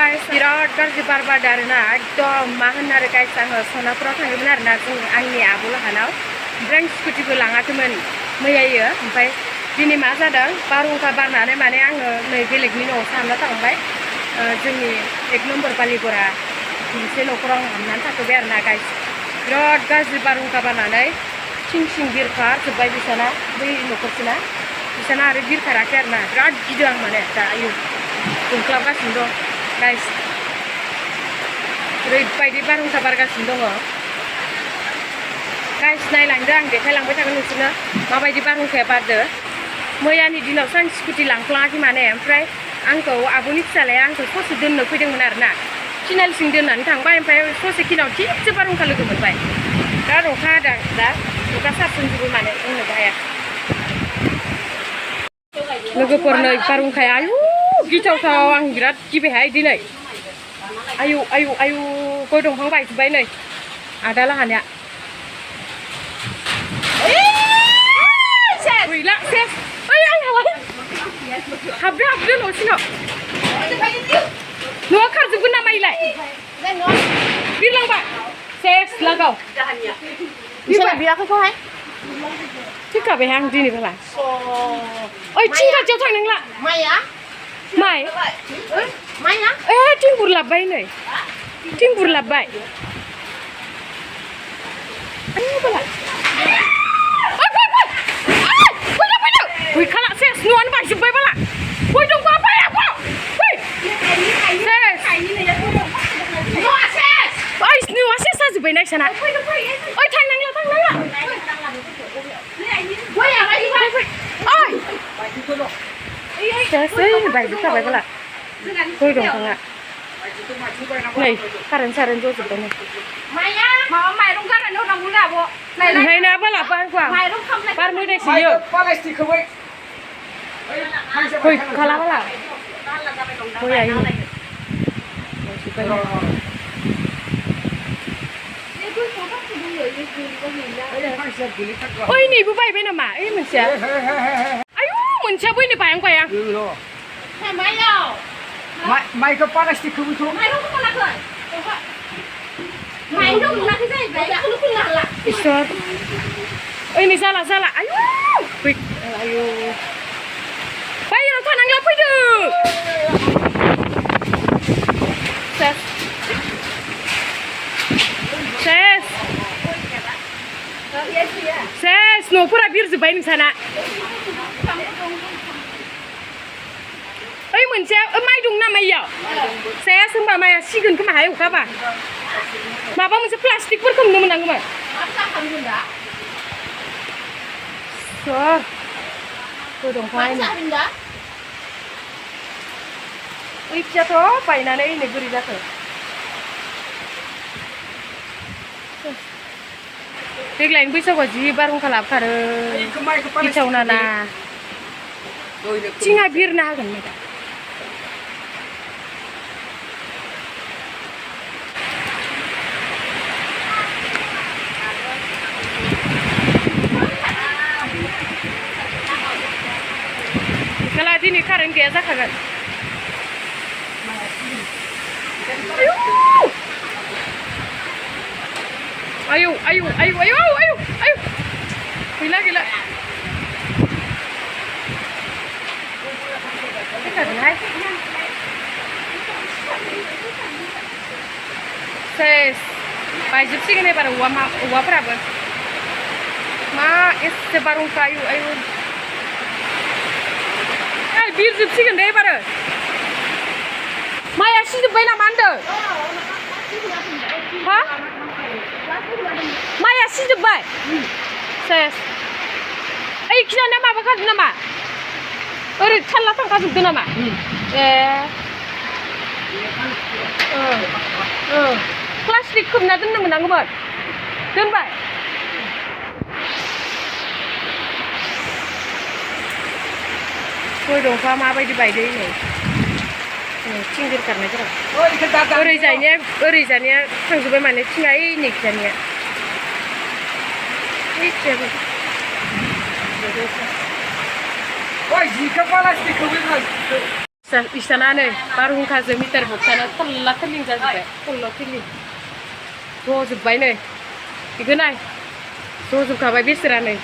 guys, birat गाज्रि बार बारदों आरोना एकदम मा होनो आरो guys आङो सनापुराव थांदोंमोन आरोना जों आंनि आब'लाहानाव ओमफ्राय आं स्कुटिबो लाङाखैमोन मैयायो ओमफ्राय दिनै मा जादों बारहुंखा बारनानै माने आङो नै बेलेगनि न'आवसो हाबना थांबाय जोंनि 1 नम्बर बालिगरा मोनसे न'खराव आं हाबनानै थाथ'बाय आरोना guys बिराद गाज्रि बारहुंखा बारनानै थिं सिं बिरखारजोब्बाय बिसाना बै न'खरसेना बिसाना आरो बिरखाराखै आरोना बिराद गिदों आं माने दा आयु दुंख्लाबगासिनो दं guys ओरैबायदि बारहुंखा बारगासिनो दङ guys नायलांदो आं देखायलांबाय थागोन नोंसोरनो माबायदि बारहुंखाया बारदो मैयानि दिनावसो आं स्कुटि लांफ्लाङाखै माने ओमफ्राय आंखौ आब'नि फिसालाया आंखौ ससे दोननो फैदोंमोन आरोना थिनालिसिं दोननानै थांबाय ओमफ्राय ससे खिनाव थिगसे बारहुंखा लोगो मोनबाय दा अखा हादों दा अखा सारसनजोबो माने बुंनोबो हाया लोगोफोर नै बारहुंखाया आयु गिथावथाव आं बिराद गिबायहाय दिनै आयु आयु आयु गय दंफां बायजोब्बाय नै आदा लाहानिया गैला सेस ओइ आंहालाय हाबदो हाबदो न' सिङाव न'आ खारजोबगोन नामा इलाय बिरलांबाय सेस लागाव बिसोर बियाखैखौहाय थिखाबायहाय आं दिनै बाला ओइ थिं खाथियाव थांनांला माइया माइ माइया ए थिं बुरलाबबाय नै थिं बुरलाबबाय आयु बाला गैखाला सेस न'आनो बायजोब्बाय बाला गय दं बाबाय आब' फै सेस न'आ सेस जाजोब्बाय नायसाना ओइ थांनांला थांनांला बायजोबखाबाय बाला गय दंफाङा नै कारेन्ट सारेन्ट जजोब्बाय नै माइरं गारनानै हरनांगौ आब' ओंखायनो बाला बारहुंखा बार मोदायसोयो गय खाला बाला गया ओइ नैबो बायबाय नामा ओइ मोनसेया आयु मोनसेया बैनो बायां बायां माइखौ प्लास्टिकखौबोथ' माइरंखौ मोनाखै माइरं मोनाखै जाहैबाय बेखौनो फोनो हाला इसोर ओइ नै जाला जाला आयु आयु बायहेरायाव थानांला फैदो सेस सेस सेस न'फोरा बिरजोब्बाय नोंसाना ओइ मोनसे माइ दं नामा इयाव सेस होनबा माइया सिगोन खोमाहाय अखाबा माबा मोनसे प्लास्टिकफोरखौ नुनो मोनांगौमोन गय दंफां ओइ फिसाथ' बायनानै नै बोरै जाखो देग्लायनि बैसागुआव जि बारहुंखा लाबोखारो गिथावना ना थिङा बिरनो हागोन मेदा दिनै कारेन्ट गैया जाखागोन आयौ आयौ आयौ आयौ आयौ आयौ गैला गैला फैखागोनहाय सेस बायजोबसिगोन एबार औवाफोराबो मा एसे बारहुंखा आयु आयु बिरजोबसिगोन दे एबारो माइया सिजोब्बाय नामा होनदों हा माइया सिजोब्बाय सेस ओइ खिनाया माबाखादों नामा ओरै थाल्ला थांखाजोबदों नामा ए प्लास्टिक खोबना दोननो मोनांगौमोन दोनबाय गय दंफाङा माबायदि बायदो नै थिं बिरखारनायफोरा ओरैजानिया थांजोब्बाय माने थिङा ओइ नैखिजानिया इसाना नै बारहुंखाजों मिटार बक्सानो थल्ला थल्लिं जाजोब्बाय थल्ला थल्लिं ज'जोब्बाय नै बेखौ नाय ज'जोबखाबाय बेसोरा नै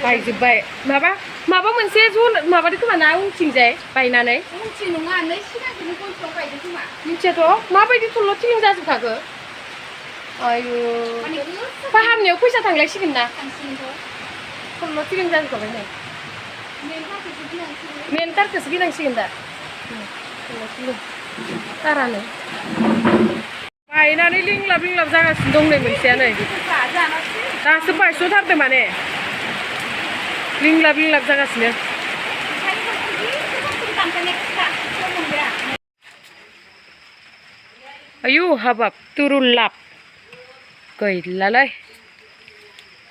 बायजोब्बाय माबा मोनसे ज' माबादो खोमा ना उनथिंजाय बायनानै उनथिं नङा नै सिगांखौनो गयफ्राव गायदों खोमा मिथियाथ' माबायदि थल्ला थल्लिं जाजोबखाखो आयु फाहामनायाव फैसा थांलायसिगोन ना थल्ला थल्लिं जाजोबखाबाय नै मेन तारखौसो गिनांसिगोन दा तारानो बायनानै लिंलाब लिंलाब जागासिनो दं नै मोनसेया नै दासो बायस'थारदों माने लिंलाब लिंलाब जागासिनो आयु हाबाब तुरुलाब गैलालै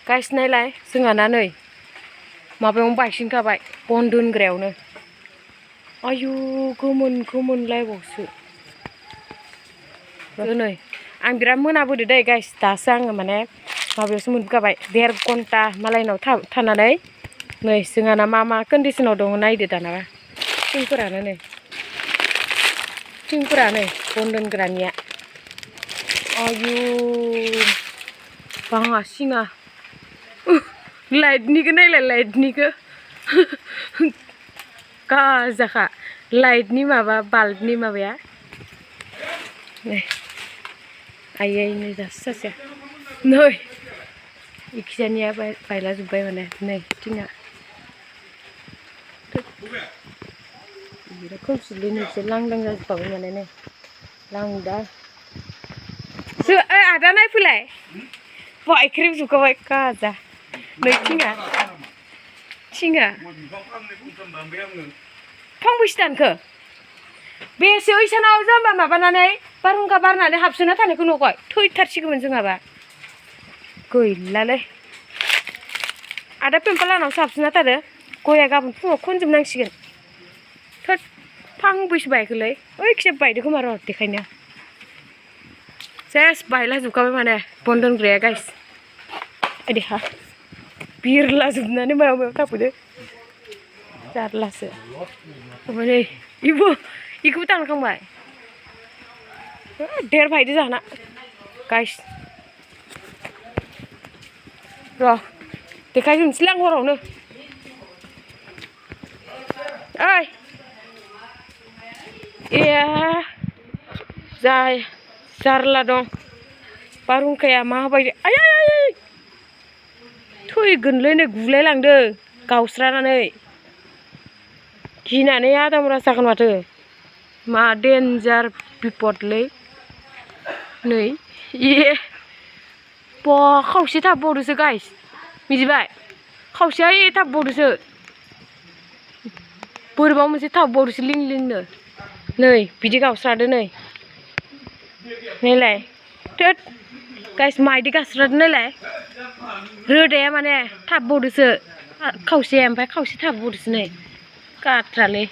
गाइस नायलाय जोंहाना नै माबायावनो बायसिनखाबाय बन दोनग्रायावनो आयु गोमोनलायबावसो नै आं बिराद मोनाबोदो दै गाइस दासो आङो माने माबायावसो मोनबोखाबाय 1.5 घन्टा मालायनाव थानानै नै जोंहाना मा कन्डिसनाव दङ नायदो दानाबा थिंफोरानो नै बन दोनग्रानिया आयु बाङा सिङा लाइटनिखौ नायलाय लाइटनिखौ गाजाखा लाइटनि माबा बाल्बनि माबाया नै आयै नै दासो सासे नै इखिजानिया बायलाजोब्बाय माने नै थिङा बिराद खोमसिलै नैसो लांदां जाजोबखाबाय माने नै लांदां आदा नायफैलाय बायख्रेबजोबखाबाय गाजा नै थिङा फांबैसे दानखो बेसे ओइसानाव जाम्बा माबानानै बारहुंखा बारनानै हाबसोना थानायखौ नुबाय थैथारसिगौमोन जोंहाबा गैलालै आदा पेम्पा लानावसो हाबसोना थादो गया गाबोन फुङाव खनजोबनांसिगोन थोद फांबैसे बायखोलै ओइखिजा बायदो खोमा र' देखायनो सेस बायलाजोबखाबाय माने बन दोनग्राया गाइस देहा बिरलाजोबनानै मायाव थाबोदो जारलासो ओमफ्राय नै इखौबो दानखांबाय देरबायदो जाना गाइस र' देखायजोबनोसैलै आं हरावनो ओइ जारला दं बारहुंखाया माबायदि आयै थैगोनलै नै गुलायलांदों गावस्रानानै गिनानै आदामरा जागोन माथो मा डेन्जार बिपदलै नै खावसे थाबबावदोसो गाइस मिथिबाय खावसेया थाबबावदोसो बोरैबा मोनसे थाबबावदोसो लिं लिंनो नै बिदि गावस्रादो नै नायलाय थोद गाइस मायदि गावस्रादो नायलाय रोदाया माने थाबबावदोसो खावसे ओमफ्राय खावसे थाबबावदोसो नै गाद्रालै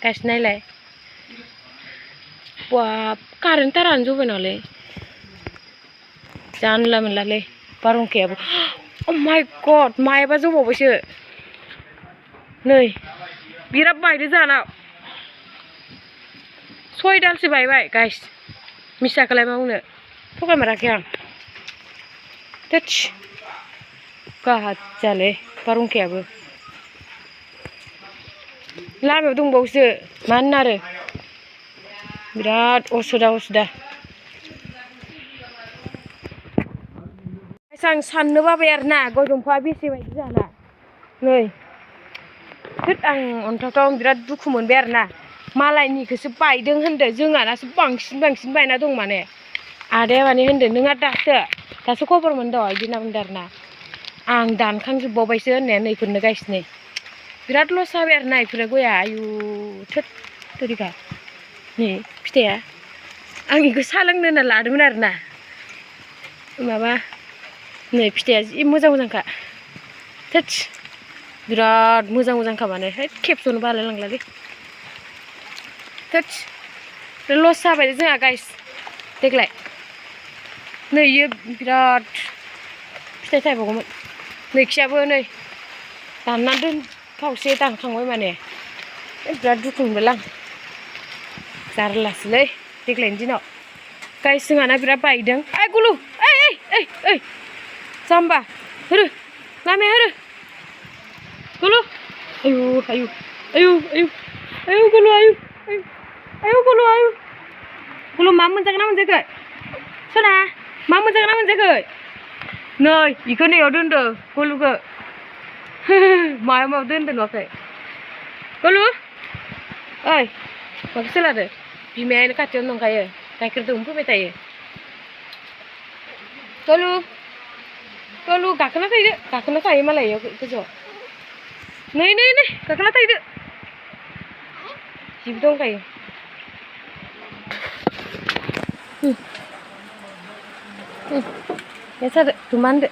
गाइस नायलाय बाब कारेन्ट तारानो जबाय नालै जानला मोनलालै बारहुंखायाबो अ माय गड मायाबा जबावबायसो नै बिराद बायदो जाना 6 दालसो बायबाय गाइस मिसाखौलाय मा बुंनो थगायमाराखै आं थोद गाज्जालै बारहुंखायाबो लामायाव दंबावोसो मानो आरो बिराद असुदा आं साननो बाबाय आरो ना गय दंफांआ बेसे बायदि जाना नै थोद आं अन्थावथाव बिराद दुखु मोनबाय आरो ना मालायनिखौसो बायदों होनदो जोंहानासो बांसिन बायना दं माने आदाया माने होनदो नोंहा दासो खबर मोनदों बिदि होनना बुंदों आरो ना आं दानखांजोबबावबायसो होननाया नैफोरनो गायसिनो बिराद लस जाबाय आरो ना इफोरो गया आयु थोद तरिका नै फिथाइया आं इखौ साहा लोंनो होनना लादोंमोन आरो ना माबा नै फिथाइया जि मोजांखा थोद बिराद मोजांखा माने खेबस'नो बालायलांलालै थोद लस जाबाय जोंहा गाइस देग्लाय नै इयो बिराद फिथाइ थायबावगौमोन नैखियाबो नै दानना दोन खावसे दानखांबाय माने बिराद दुखु मोनबाय आं जारलासोलै देग्लायनि दिनाव गाय जोंहाना बिराद बायदों ओइ गुलु ओइ जाम्बा होरो लामाया होरो गुलु आयु गुलु आयु गुलु मा मोनजागोन ना मोनजायाखै सना मा मोनजागोन ना मोनजायाखै नै इखौ नैयाव दोनदो गुलुखौ मायाव दोनदो नुवाखै गुलु ओइ माखौसो लादो बिमायानो खाथियावनो दंखायो गाइखेर दौफैबाय थायो गुलु गाखोना थायो मालाय इयाव गोजौआव नै गाखोना थाहैदो जिब दंखायो ya sada tumande